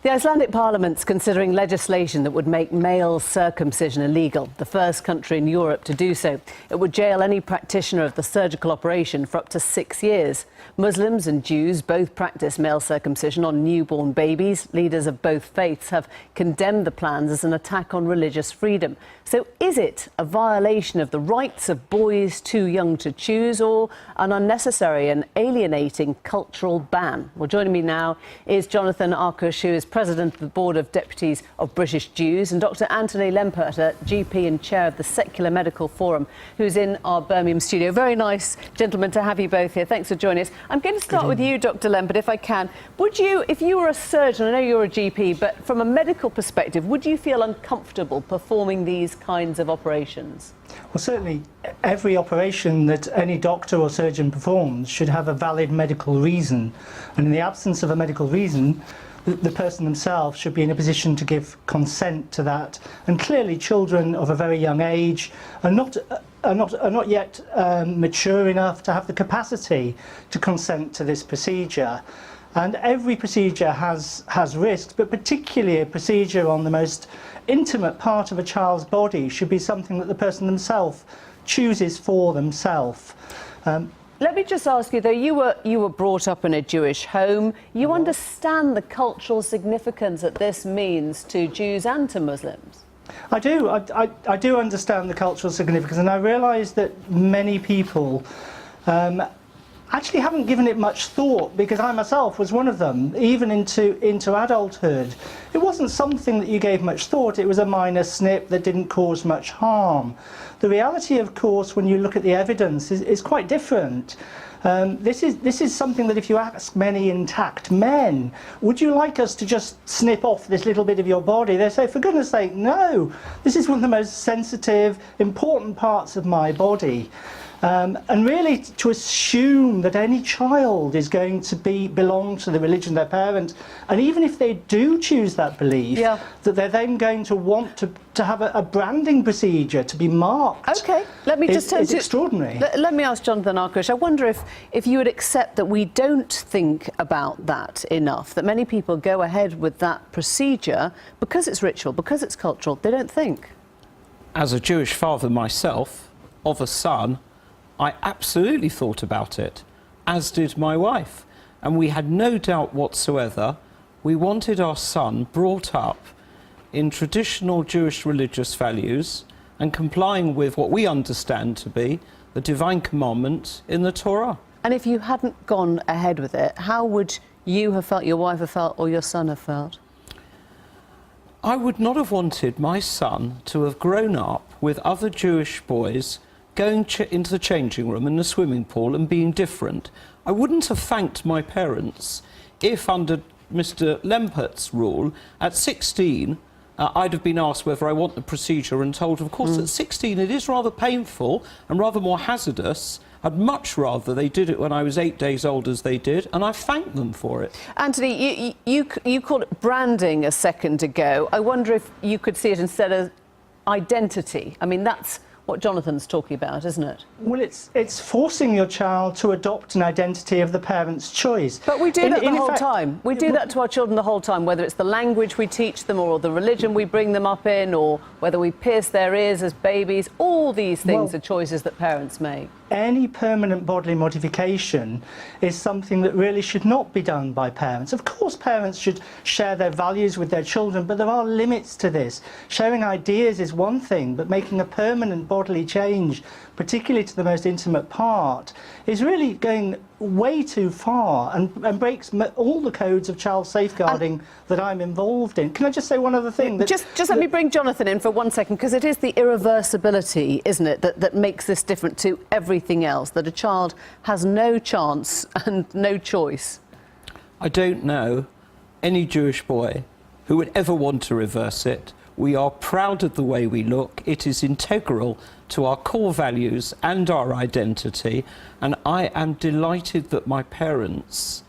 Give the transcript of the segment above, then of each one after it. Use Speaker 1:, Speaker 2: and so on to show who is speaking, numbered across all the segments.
Speaker 1: The Icelandic Parliament's considering legislation that would make male circumcision illegal, the first country in Europe to do so. It would jail any practitioner of the surgical operation for up to 6 years. Muslims and Jews both practice male circumcision on newborn babies. Leaders of both faiths have condemned the plans as an attack on religious freedom. So is it a violation of the rights of boys too young to choose, or an unnecessary and alienating cultural ban? Well, joining me now is Jonathan Arkush, who is President of the Board of Deputies of British Jews, and Dr. Anthony Lemperter, GP and Chair of the Secular Medical Forum, who's in our Birmingham studio. Very nice, gentlemen, to have you both here. Thanks for joining us. I'm going to start with you, Dr. Lemperter, if I can. Would you, if you were a surgeon, I know you're a GP, but from a medical perspective, would you feel uncomfortable performing these kinds of operations?
Speaker 2: Well, certainly every operation that any doctor or surgeon performs should have a valid medical reason. And in the absence of a medical reason, the person themselves should be in a position to give consent to that. And clearly children of a very young age are not yet mature enough to have the capacity to consent to this procedure. And every procedure has risks, but particularly a procedure on the most intimate part of a child's body should be something that the person themselves chooses for themselves.
Speaker 1: Let me just ask you, though, you were brought up in a Jewish home. You understand the cultural significance that this means to Jews and to Muslims?
Speaker 2: I do. I do understand the cultural significance, and I realise that many people actually haven't given it much thought, because I myself was one of them, even into adulthood. It wasn't something that you gave much thought. It was a minor snip that didn't cause much harm. The reality, of course, when you look at the evidence, is quite different. This is something that if you ask many intact men, would you like us to just snip off this little bit of your body? They say, for goodness sake, no. This is one of the most sensitive, important parts of my body. And really to assume that any child is going to belong to the religion of their parents, and even if they do choose that belief, that they're then going to want to have a branding procedure to be marked.
Speaker 1: OK, let me just
Speaker 2: it's extraordinary.
Speaker 1: Let me ask Jonathan Arkush, I wonder if you would accept that we don't think about that enough, that many people go ahead with that procedure because it's ritual, because it's cultural, they don't think.
Speaker 3: As a Jewish father myself, of a son, I absolutely thought about it, as did my wife. And we had no doubt whatsoever we wanted our son brought up in traditional Jewish religious values and complying with what we understand to be the divine commandment in the Torah.
Speaker 1: And if you hadn't gone ahead with it, how would you have felt, your wife have felt, or your son have felt?
Speaker 3: I would not have wanted my son to have grown up with other Jewish boys going into the changing room in the swimming pool and being different. I wouldn't have thanked my parents if, under Mr. Lempert's rule, at 16, I'd have been asked whether I want the procedure and told, of course, at 16 it is rather painful and rather more hazardous. I'd much rather they did it when I was 8 days old as they did, and I thanked them for it.
Speaker 1: Anthony, you called it branding a second ago. I wonder if you could see it instead of identity. I mean, that's what Jonathan's talking about, isn't it?
Speaker 2: Well, it's forcing your child to adopt an identity of the parent's choice.
Speaker 1: But we do that the whole time. We do that to our children the whole time, whether it's the language we teach them or the religion we bring them up in, or whether we pierce their ears as babies. All these things are choices that parents make.
Speaker 2: Any permanent bodily modification is something that really should not be done by parents. Of course, parents should share their values with their children, but there are limits to this. Sharing ideas is one thing, but making a permanent bodily change, particularly to the most intimate part, is really going way too far and breaks all the codes of child safeguarding that I'm involved in. Can I just say one other thing?
Speaker 1: Just let me bring Jonathan in for 1 second, because it is the irreversibility, isn't it, that makes this different to everything else, that a child has no chance and no choice.
Speaker 3: I don't know any Jewish boy who would ever want to reverse it. We are proud of the way we look. It is integral to our core values and our identity, and I am delighted that my parents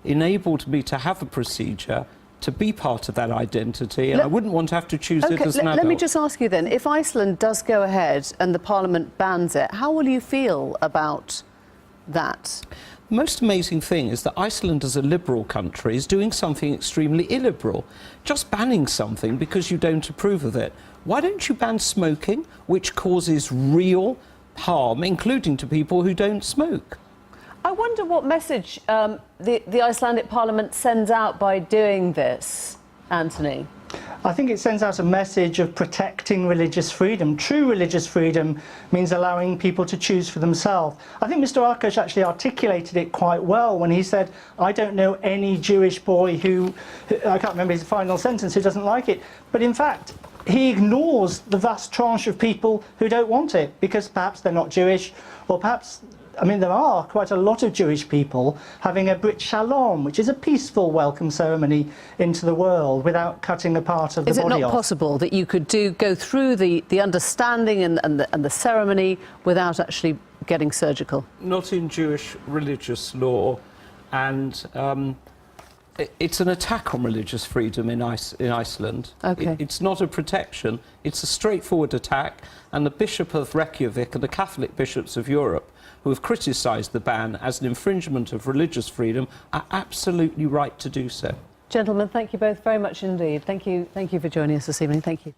Speaker 3: enabled me to have a procedure to be part of that identity, and I wouldn't want to have to choose it as an adult.
Speaker 1: Let me just ask you then, if Iceland does go ahead and the Parliament bans it, how will you feel about that?
Speaker 3: The most amazing thing is that Iceland, as a liberal country, is doing something extremely illiberal. Just banning something because you don't approve of it. Why don't you ban smoking, which causes real harm, including to people who don't smoke?
Speaker 1: I wonder what message the Icelandic Parliament sends out by doing this, Anthony.
Speaker 2: I think it sends out a message of protecting religious freedom. True religious freedom means allowing people to choose for themselves. I think Mr. Arkosh actually articulated it quite well when he said, I don't know any Jewish boy who, I can't remember his final sentence, who doesn't like it. But in fact, he ignores the vast tranche of people who don't want it because perhaps they're not Jewish, or perhaps, I mean, there are quite a lot of Jewish people having a Brit Shalom, which is a peaceful welcome ceremony into the world without cutting a part of the body off.
Speaker 1: Is it not possible that you could go through the understanding and the ceremony without actually getting surgical?
Speaker 3: Not in Jewish religious law, and it's an attack on religious freedom in Iceland.
Speaker 1: Okay.
Speaker 3: It's not a protection, it's a straightforward attack, and the Bishop of Reykjavik and the Catholic bishops of Europe, who have criticised the ban as an infringement of religious freedom, are absolutely right to do so.
Speaker 1: Gentlemen, thank you both very much indeed. Thank you for joining us this evening. Thank you.